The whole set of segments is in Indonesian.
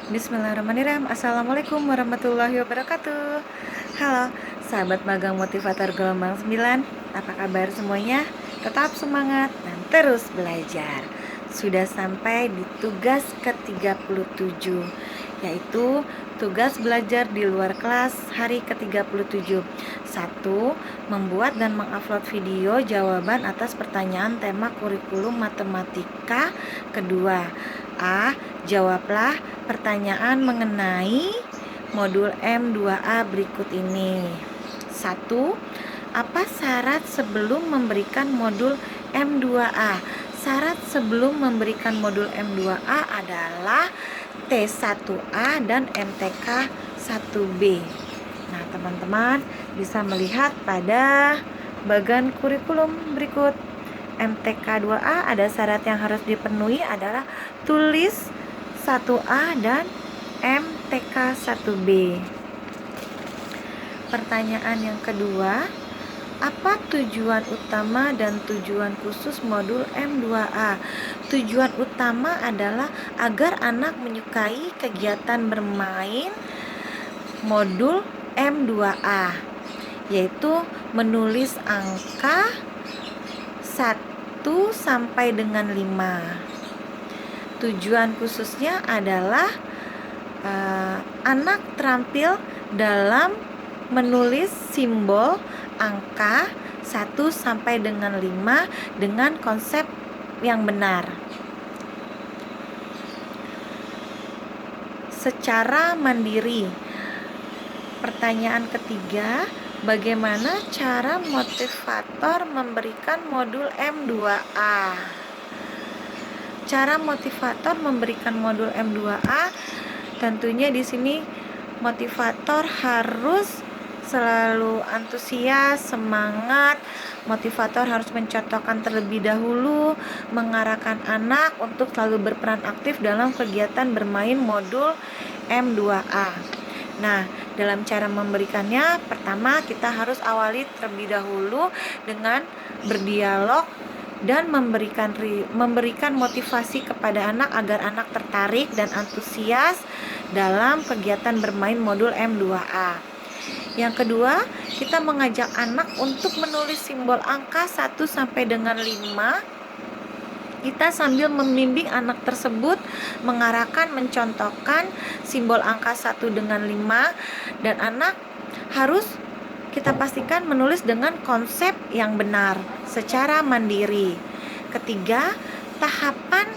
Bismillahirrahmanirrahim. Assalamualaikum warahmatullahi wabarakatuh. Halo, sahabat magang motivator gelombang 9. Apa kabar semuanya? Tetap semangat dan terus belajar. Sudah sampai di tugas ke-37, yaitu tugas belajar di luar kelas hari ke-37. 1. Membuat dan mengupload video jawaban atas pertanyaan tema kurikulum matematika. Kedua, A. Jawablah pertanyaan mengenai modul M2A berikut ini. 1. Apa syarat sebelum memberikan modul M2A? Syarat sebelum memberikan modul M2A adalah T1A dan MTK 1B. Nah, teman-teman bisa melihat pada bagian kurikulum berikut. MTK 2A ada syarat yang harus dipenuhi adalah tulis 1A dan MTK 1B. Pertanyaan yang kedua, apa tujuan utama dan tujuan khusus modul M2A? Tujuan utama adalah agar anak menyukai kegiatan bermain modul M2A, yaitu menulis angka 1 sampai dengan 5. Tujuan khususnya adalah anak terampil dalam menulis simbol angka 1 sampai dengan 5 dengan konsep yang benar. Secara mandiri. Pertanyaan ketiga, bagaimana cara motivator memberikan modul M2A? Cara motivator memberikan modul M2A, tentunya di sini motivator harus selalu antusias, semangat. Motivator harus mencontohkan terlebih dahulu, mengarahkan anak untuk selalu berperan aktif dalam kegiatan bermain modul M2A. Nah, dalam cara memberikannya, pertama kita harus awali terlebih dahulu dengan berdialog dan memberikan motivasi kepada anak agar anak tertarik dan antusias dalam kegiatan bermain modul M2A. Yang kedua, kita mengajak anak untuk menulis simbol angka 1 sampai dengan 5. Kita sambil membimbing anak tersebut mengarahkan, mencontohkan simbol angka 1 dengan 5, dan anak harus kita pastikan menulis dengan konsep yang benar secara mandiri. Ketiga, tahapan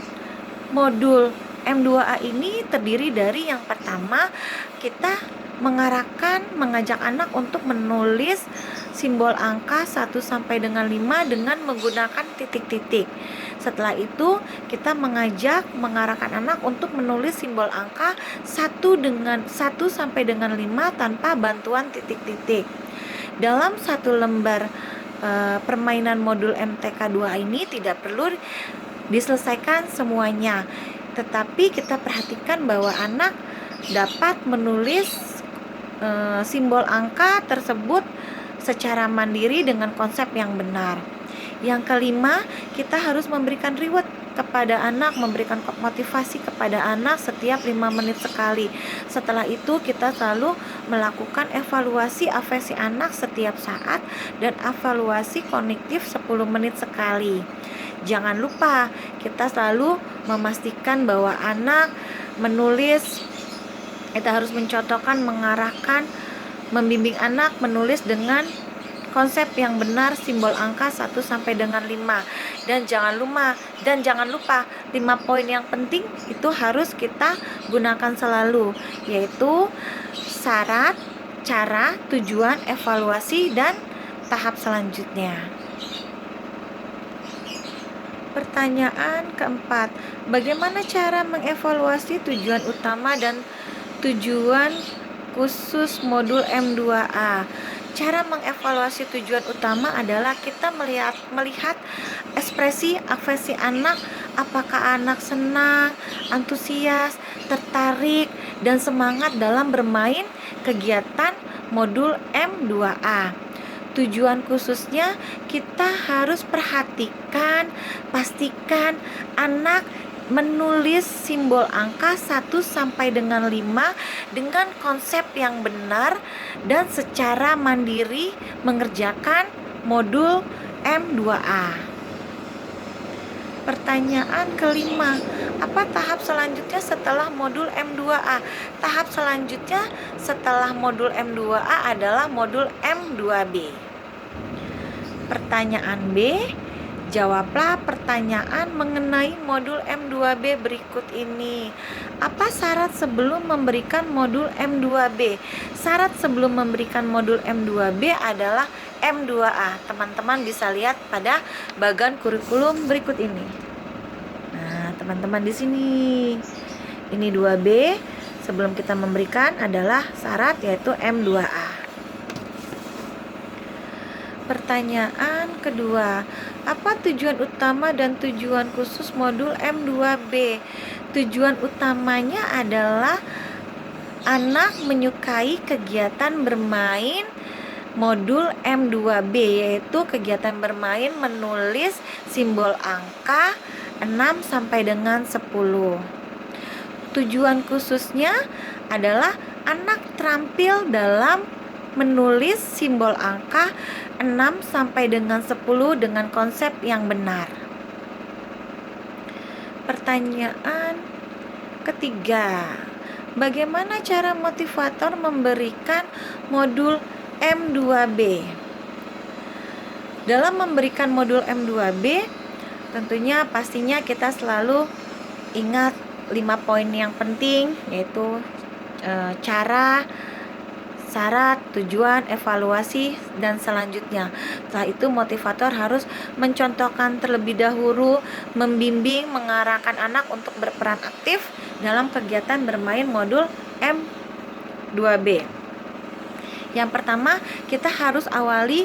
modul M2A ini terdiri dari yang pertama, kita mengajak anak untuk menulis simbol angka 1 sampai dengan 5 dengan menggunakan titik-titik. Setelah itu, kita mengarahkan anak untuk menulis simbol angka 1 sampai dengan 5 tanpa bantuan titik-titik. Dalam satu lembar permainan modul MTK 2 ini tidak perlu diselesaikan semuanya, tetapi kita perhatikan bahwa anak dapat menulis simbol angka tersebut secara mandiri dengan konsep yang benar. Yang kelima, kita harus memberikan reward kepada anak, memberikan motivasi kepada anak setiap 5 menit sekali. Setelah itu kita selalu melakukan evaluasi afeksi anak setiap saat dan evaluasi kognitif 10 menit sekali. Jangan lupa kita selalu memastikan bahwa anak menulis, kita harus mencontohkan, mengarahkan, membimbing anak menulis dengan konsep yang benar simbol angka 1 sampai dengan 5. Dan jangan lupa 5 poin yang penting itu harus kita gunakan selalu, yaitu syarat, cara, tujuan, evaluasi, dan tahap selanjutnya. Pertanyaan keempat, bagaimana cara mengevaluasi tujuan utama dan tujuan khusus modul M2A? Cara mengevaluasi tujuan utama adalah kita melihat ekspresi afeksi anak, apakah anak senang, antusias, tertarik, dan semangat dalam bermain kegiatan modul M2A. Tujuan khususnya kita harus perhatikan, pastikan anak menulis simbol angka 1 sampai dengan 5 dengan konsep yang benar dan secara mandiri mengerjakan modul M2A. Pertanyaan kelima, apa tahap selanjutnya setelah modul M2A? Tahap selanjutnya setelah modul M2A adalah modul M2B. Pertanyaan B, jawablah pertanyaan mengenai modul M2B berikut ini. Apa syarat sebelum memberikan modul M2B? Syarat sebelum memberikan modul M2B adalah M2A. Teman-teman bisa lihat pada bagan kurikulum berikut ini. Nah, teman-teman di sini. Ini 2B. Sebelum kita memberikan adalah syarat yaitu M2A. Pertanyaan kedua, apa tujuan utama dan tujuan khusus modul M2B? Tujuan utamanya adalah anak menyukai kegiatan bermain modul M2B, yaitu kegiatan bermain menulis simbol angka 6 sampai dengan 10. Tujuan khususnya adalah anak terampil dalam menulis simbol angka 6 sampai dengan 10 dengan konsep yang benar. Pertanyaan ketiga, bagaimana cara motivator memberikan modul M2B? Dalam memberikan modul M2B, tentunya pastinya kita selalu ingat 5 poin yang penting, yaitu cara, syarat, tujuan, evaluasi, dan selanjutnya. Setelah itu motivator harus mencontohkan terlebih dahulu, membimbing, mengarahkan anak untuk berperan aktif dalam kegiatan bermain modul M2B. Yang pertama, kita harus awali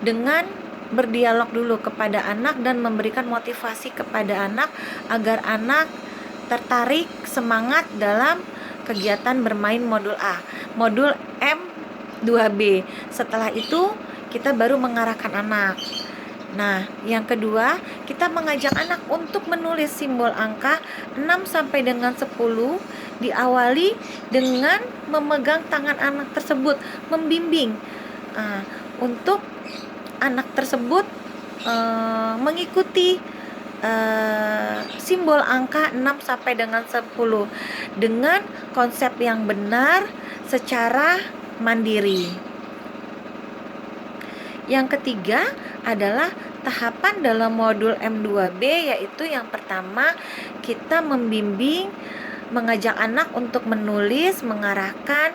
dengan berdialog dulu kepada anak dan memberikan motivasi kepada anak agar anak tertarik, semangat dalam kegiatan bermain modul A, modul M2B. Setelah itu kita baru mengarahkan anak. Nah, yang kedua, kita mengajak anak untuk menulis simbol angka 6 sampai dengan 10, diawali dengan memegang tangan anak tersebut, membimbing untuk anak tersebut mengikuti simbol angka 6 sampai dengan 10 dengan konsep yang benar secara mandiri. Yang ketiga adalah tahapan dalam modul M2B, yaitu yang pertama kita membimbing, mengajak anak untuk menulis, mengarahkan,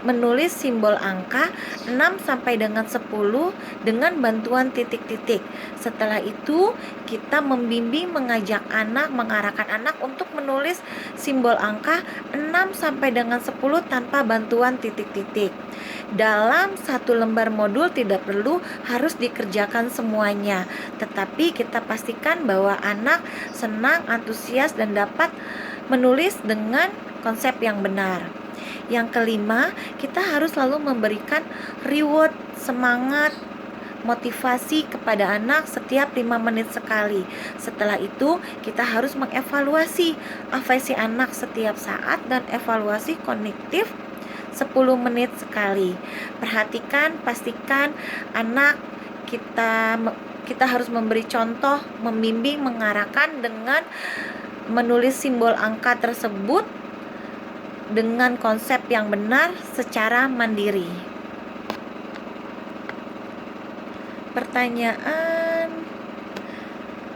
menulis simbol angka 6 sampai dengan 10 dengan bantuan titik-titik. Setelah itu kita membimbing, mengajak anak, mengarahkan anak untuk menulis simbol angka 6 sampai dengan 10 tanpa bantuan titik-titik. Dalam satu lembar modul tidak perlu harus dikerjakan semuanya, tetapi kita pastikan bahwa anak senang, antusias, dan dapat menulis dengan konsep yang benar. Yang kelima, kita harus selalu memberikan reward, semangat, motivasi kepada anak setiap 5 menit sekali. Setelah itu, kita harus mengevaluasi afasi anak setiap saat dan evaluasi kognitif 10 menit sekali. Perhatikan, pastikan anak kita harus memberi contoh, membimbing, mengarahkan dengan menulis simbol angka tersebut dengan konsep yang benar secara mandiri. Pertanyaan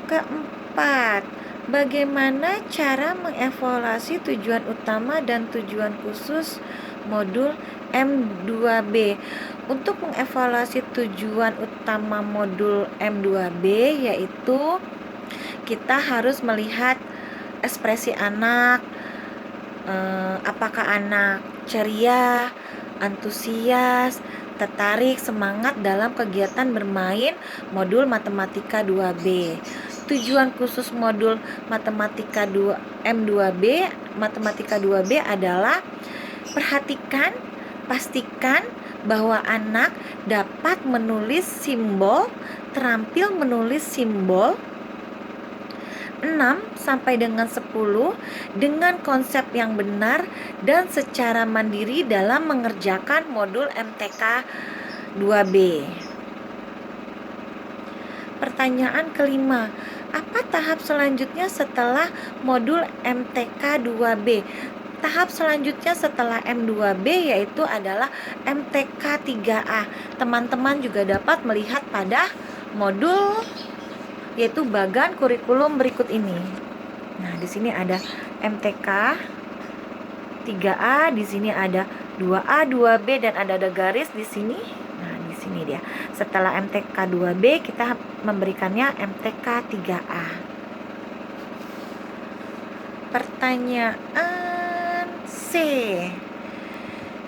keempat, bagaimana cara mengevaluasi tujuan utama dan tujuan khusus modul M2B? Untuk mengevaluasi tujuan utama modul M2B, yaitu kita harus melihat ekspresi anak, apakah anak ceria, antusias, tertarik, semangat dalam kegiatan bermain modul matematika 2B. Tujuan khusus modul matematika M2B, matematika 2B adalah perhatikan, pastikan bahwa anak dapat menulis simbol, terampil menulis simbol 6 sampai dengan 10 dengan konsep yang benar dan secara mandiri dalam mengerjakan modul MTK 2B. Pertanyaan kelima, apa tahap selanjutnya setelah modul MTK 2B? Tahap selanjutnya setelah M2B yaitu adalah MTK 3A. Teman-teman juga dapat melihat pada modul yaitu bagan kurikulum berikut ini. Nah, di sini ada MTK 3A, di sini ada 2A, 2B dan ada garis di sini. Nah, di sini dia. Setelah MTK 2B kita memberikannya MTK 3A. Pertanyaan C.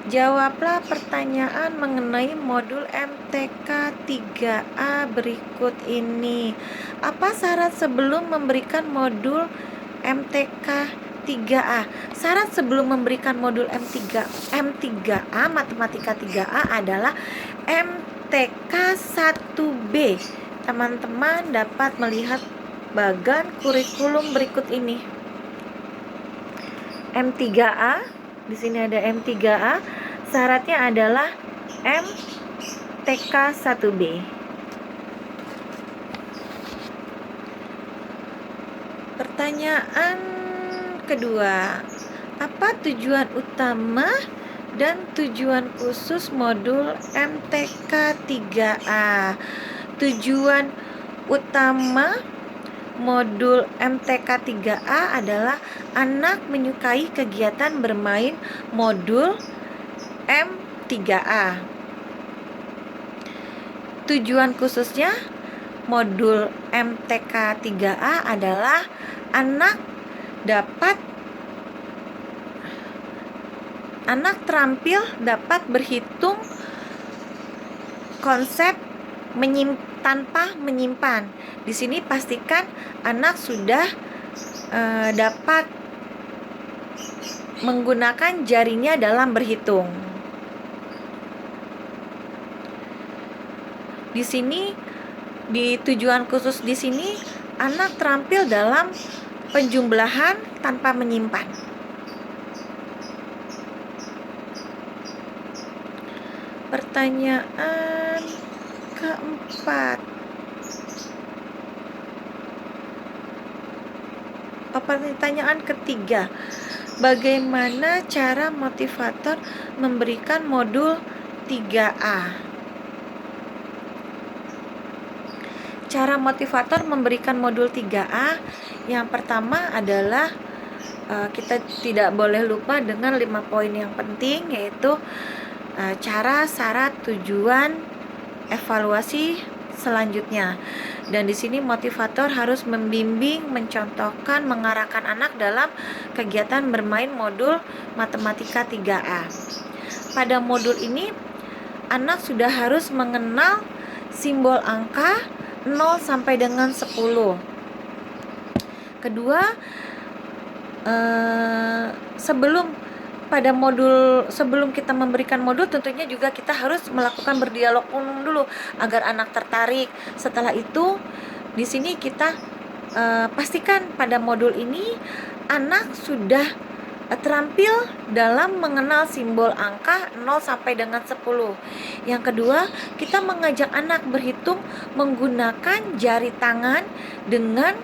Jawablah pertanyaan mengenai modul MTK 3A berikut ini. Apa syarat sebelum memberikan modul MTK 3A? Syarat sebelum memberikan modul M3A Matematika 3A adalah MTK 1B. Teman-teman dapat melihat bagan kurikulum berikut ini. M3A, di sini ada M3A, syaratnya adalah MTK 1B. Pertanyaan kedua, apa tujuan utama dan tujuan khusus modul MTK 3A? Tujuan utama modul MTK 3A adalah anak menyukai kegiatan bermain modul M3A. Tujuan khususnya modul MTK 3A adalah anak terampil dapat berhitung konsep tanpa menyimpan. Di sini pastikan anak sudah dapat menggunakan jarinya dalam berhitung. Di sini di tujuan khusus di sini anak terampil dalam penjumlahan tanpa menyimpan. Pertanyaan keempat. Pertanyaan ketiga. Bagaimana cara motivator memberikan modul 3A? Cara motivator memberikan modul 3A yang pertama adalah kita tidak boleh lupa dengan 5 poin yang penting, yaitu cara, syarat, tujuan, evaluasi selanjutnya. Dan di sini motivator harus membimbing, mencontohkan, mengarahkan anak dalam kegiatan bermain modul Matematika 3A. Pada modul ini anak sudah harus mengenal simbol angka 0 sampai dengan 10. Kedua, sebelum kita memberikan modul, tentunya juga kita harus melakukan berdialog umum dulu agar anak tertarik. Setelah itu, di sini kita pastikan pada modul ini anak sudah terampil dalam mengenal simbol angka 0 sampai dengan 10. Yang kedua, kita mengajak anak berhitung menggunakan jari tangan dengan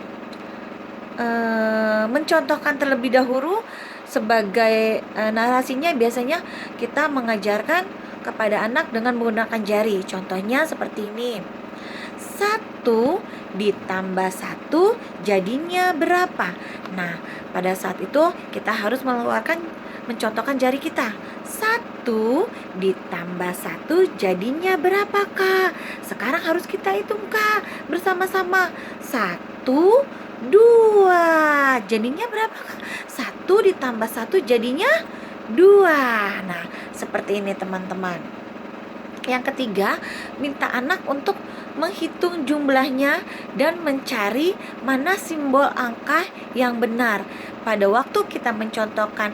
mencontohkan terlebih dahulu. Sebagai narasinya biasanya kita mengajarkan kepada anak dengan menggunakan jari. Contohnya seperti ini. 1 ditambah 1 jadinya berapa? Nah, pada saat itu kita harus mencontohkan jari kita. 1 ditambah 1 jadinya berapa, Kak? Sekarang harus kita hitung, Kak, bersama-sama. 1, 2 jadinya berapa, Kak? 1 ditambah 1 jadinya 2. Nah, seperti ini teman-teman. Yang ketiga, minta anak untuk menghitung jumlahnya dan mencari mana simbol angka yang benar. Pada waktu kita mencontohkan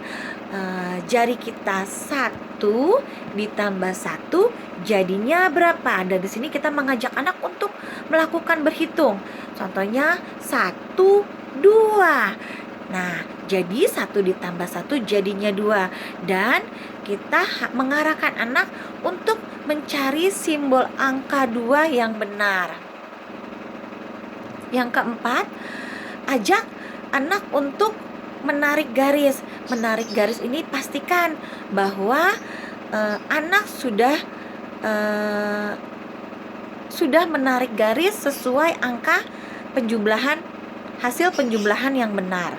jari kita, 1 ditambah 1 jadinya berapa? Dan di sini kita mengajak anak untuk melakukan berhitung. Contohnya 1 2. Nah, jadi 1 ditambah 1 jadinya 2. Dan kita mengarahkan anak untuk mencari simbol angka 2 yang benar. Yang keempat, ajak anak untuk menarik garis. Menarik garis ini pastikan bahwa anak sudah menarik garis sesuai angka hasil penjumlahan yang benar.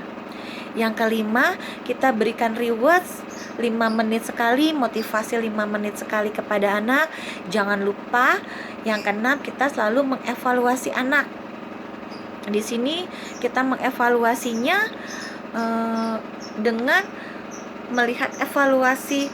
Yang kelima, kita berikan rewards 5 menit sekali, motivasi 5 menit sekali kepada anak. Jangan lupa, yang keenam, kita selalu mengevaluasi anak. Di sini kita mengevaluasinya dengan melihat evaluasi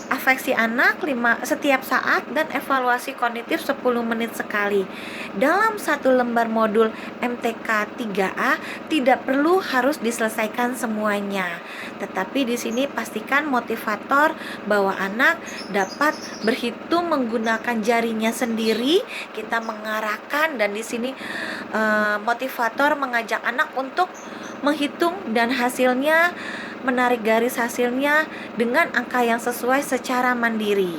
afeksi anak setiap saat dan evaluasi kognitif 10 menit sekali. Dalam satu lembar modul MTK 3A tidak perlu harus diselesaikan semuanya. Tetapi di sini pastikan motivator bahwa anak dapat berhitung menggunakan jarinya sendiri. Kita mengarahkan dan di sini motivator mengajak anak untuk menghitung dan hasilnya, menarik garis hasilnya dengan angka yang sesuai secara mandiri.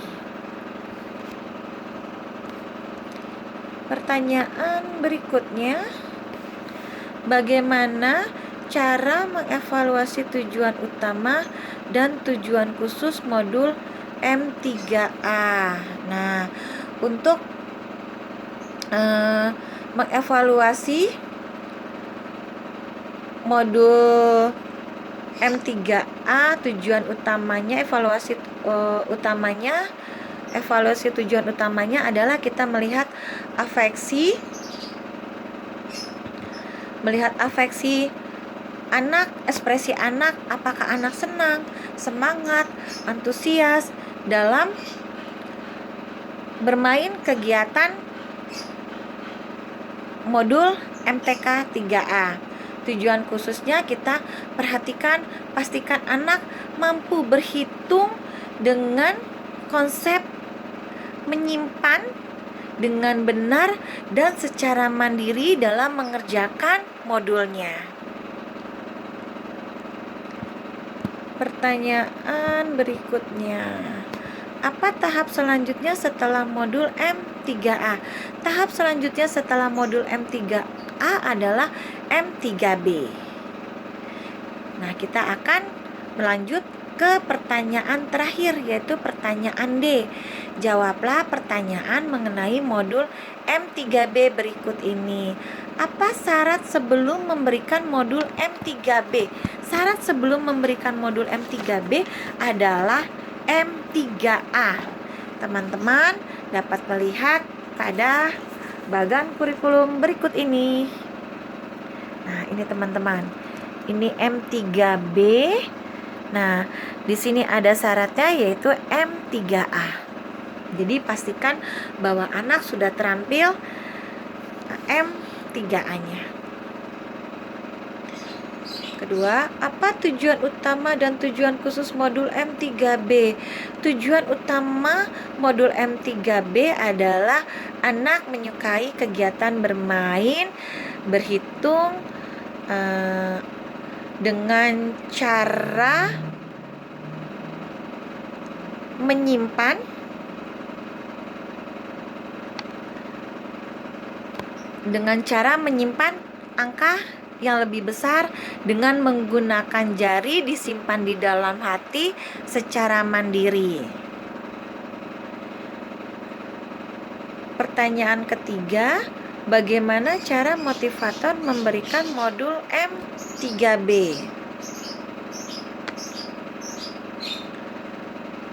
Pertanyaan berikutnya, bagaimana cara mengevaluasi tujuan utama dan tujuan khusus modul M3A? Nah, untuk mengevaluasi modul M3A, tujuan utamanya, evaluasi tujuan utamanya adalah kita melihat afeksi anak, ekspresi anak, apakah anak senang, semangat, antusias dalam bermain kegiatan modul MTK 3A. Tujuan khususnya kita perhatikan, pastikan anak mampu berhitung dengan konsep menyimpan dengan benar dan secara mandiri dalam mengerjakan modulnya. Pertanyaan berikutnya, apa tahap selanjutnya setelah modul M3A? Tahap selanjutnya setelah modul M3A adalah M3B. Nah, kita akan melanjut ke pertanyaan terakhir, yaitu pertanyaan D. Jawablah pertanyaan mengenai modul M3B berikut ini. Apa syarat sebelum memberikan modul M3B? Syarat sebelum memberikan modul M3B adalah M3A. Teman-teman dapat melihat pada bagan kurikulum berikut ini. Nah, ini teman-teman. Ini M3B. Nah, di sini ada syaratnya yaitu M3A. Jadi pastikan bahwa anak sudah terampil M3A-nya. Kedua, apa tujuan utama dan tujuan khusus modul M3B? Tujuan utama modul M3B adalah anak menyukai kegiatan bermain, berhitung dengan cara menyimpan angka yang lebih besar dengan menggunakan jari disimpan di dalam hati secara mandiri. Pertanyaan ketiga, bagaimana cara motivator memberikan modul M3B?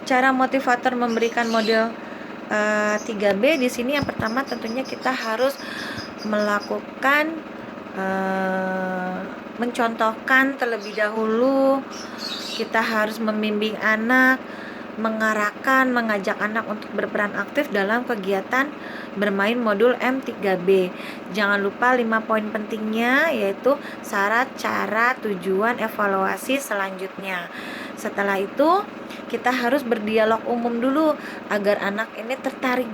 Cara motivator memberikan modul 3B di sini yang pertama tentunya kita harus melakukan mencontohkan terlebih dahulu. Kita harus membimbing anak, mengarahkan, mengajak anak untuk berperan aktif dalam kegiatan bermain modul M3B. Jangan lupa 5 poin pentingnya, yaitu syarat, cara, tujuan, evaluasi selanjutnya. Setelah itu kita harus berdialog umum dulu agar anak ini tertarik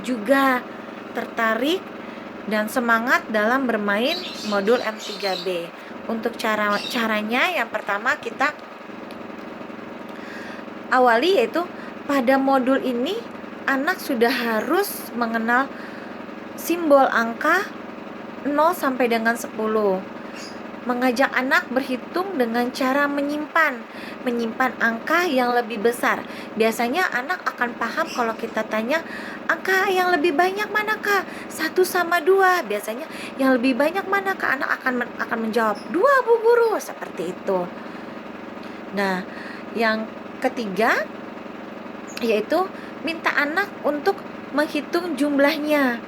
dan semangat dalam bermain modul M3B. Untuk caranya yang pertama kita awali, yaitu pada modul ini anak sudah harus mengenal simbol angka 0 sampai dengan 10. Mengajak anak berhitung dengan cara menyimpan angka yang lebih besar. Biasanya anak akan paham kalau kita tanya, angka yang lebih banyak manakah? 1 sama 2. Biasanya yang lebih banyak manakah? Anak akan menjawab 2, Bu Guru, seperti itu. Nah, yang ketiga yaitu minta anak untuk menghitung jumlahnya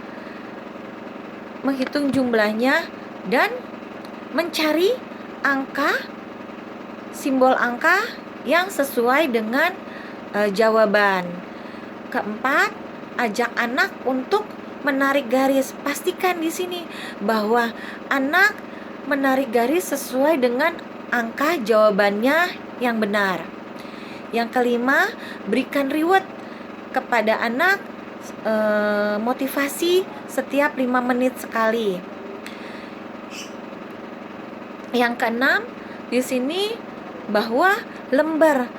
dan mencari simbol angka yang sesuai dengan jawaban. Keempat, ajak anak untuk menarik garis. Pastikan di sini bahwa anak menarik garis sesuai dengan angka jawabannya yang benar. Yang kelima, berikan reward kepada anak, motivasi setiap 5 menit sekali. Yang keenam, di sini bahwa lembar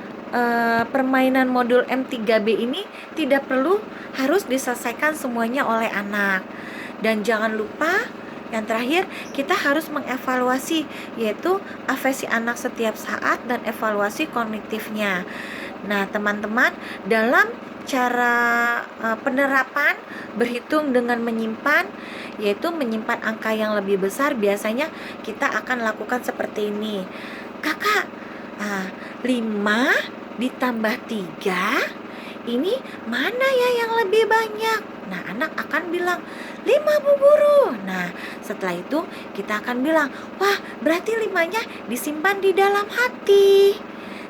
permainan modul M3B ini tidak perlu harus diselesaikan semuanya oleh anak. Dan jangan lupa, yang terakhir, kita harus mengevaluasi, yaitu afesi anak setiap saat dan evaluasi kognitifnya. Nah, teman-teman, dalam cara penerapan berhitung dengan menyimpan, yaitu menyimpan angka yang lebih besar, biasanya kita akan lakukan seperti ini. Kakak, 5 ditambah 3, ini mana ya yang lebih banyak? Nah, anak akan bilang 5, Bu Guru. Nah, setelah itu kita akan bilang, wah, berarti 5-nya disimpan di dalam hati,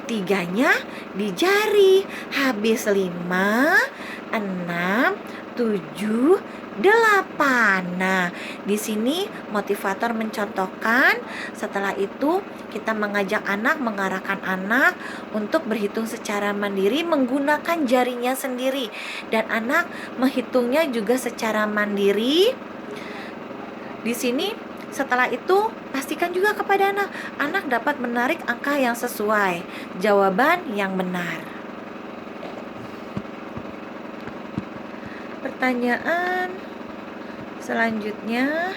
3-nya di jari. Habis 5, 6, 7, 8. Nah, di sini motivator mencontohkan. Setelah itu kita mengarahkan anak untuk berhitung secara mandiri menggunakan jarinya sendiri, dan anak menghitungnya juga secara mandiri. Di sini setelah itu pastikan juga kepada anak dapat menarik angka yang sesuai, jawaban yang benar. Pertanyaan selanjutnya,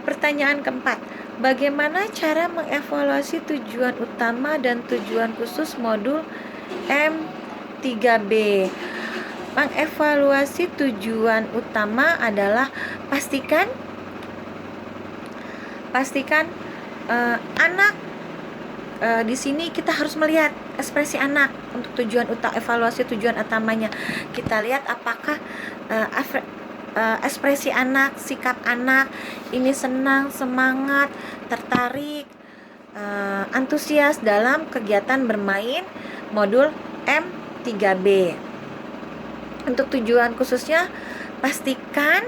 pertanyaan keempat, bagaimana cara mengevaluasi tujuan utama dan tujuan khusus modul M3B? Mengevaluasi tujuan utama adalah pastikan anak, di sini kita harus melihat ekspresi anak untuk evaluasi tujuan utamanya. Kita lihat apakah ekspresi anak, sikap anak ini senang, semangat, tertarik, antusias dalam kegiatan bermain modul M3B. Untuk tujuan khususnya, pastikan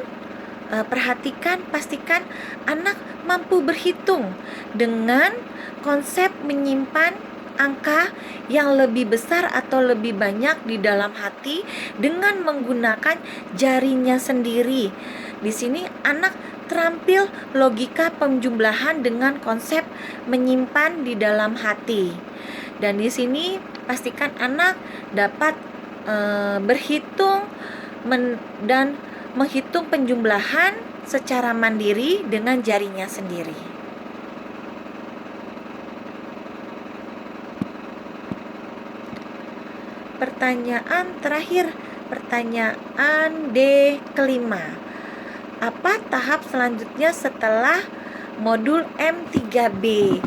anak mampu berhitung dengan konsep menyimpan angka yang lebih besar atau lebih banyak di dalam hati dengan menggunakan jarinya sendiri. Di sini anak terampil logika penjumlahan dengan konsep menyimpan di dalam hati. Dan di sini pastikan anak dapat berhitung dan menghitung penjumlahan secara mandiri dengan jarinya sendiri. Pertanyaan terakhir, pertanyaan D kelima. Apa tahap selanjutnya setelah modul M3B?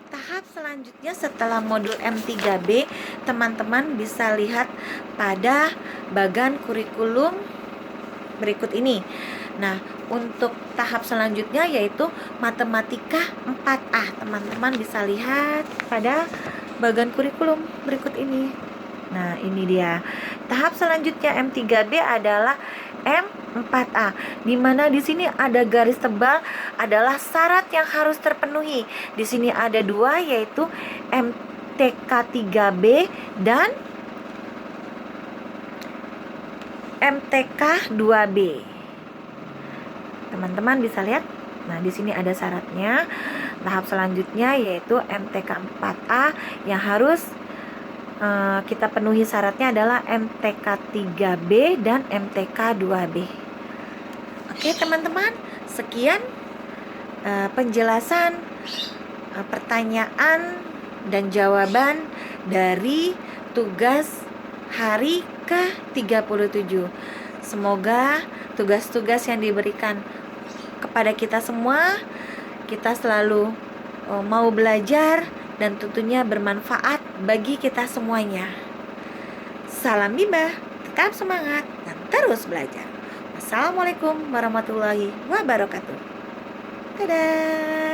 Tahap selanjutnya setelah modul M3B, teman-teman bisa lihat pada bagan kurikulum berikut ini. Nah, untuk tahap selanjutnya yaitu matematika 4A. Teman-teman bisa lihat pada bagan kurikulum berikut ini. Nah, ini dia. Tahap selanjutnya M3B adalah M4A, di mana di sini ada garis tebal adalah syarat yang harus terpenuhi. Di sini ada 2, yaitu MTK3B dan MTK2B. teman-teman bisa lihat. Nah, di sini ada syaratnya. Tahap selanjutnya yaitu MTK 4A yang harus kita penuhi syaratnya adalah MTK 3B dan MTK 2B. Oke teman-teman, sekian penjelasan pertanyaan dan jawaban dari tugas hari ke-37. Semoga tugas-tugas yang diberikan kepada kita semua, kita selalu mau belajar dan tentunya bermanfaat bagi kita semuanya. Salam Bima, tetap semangat dan terus belajar. Wassalamualaikum warahmatullahi wabarakatuh. Dadah.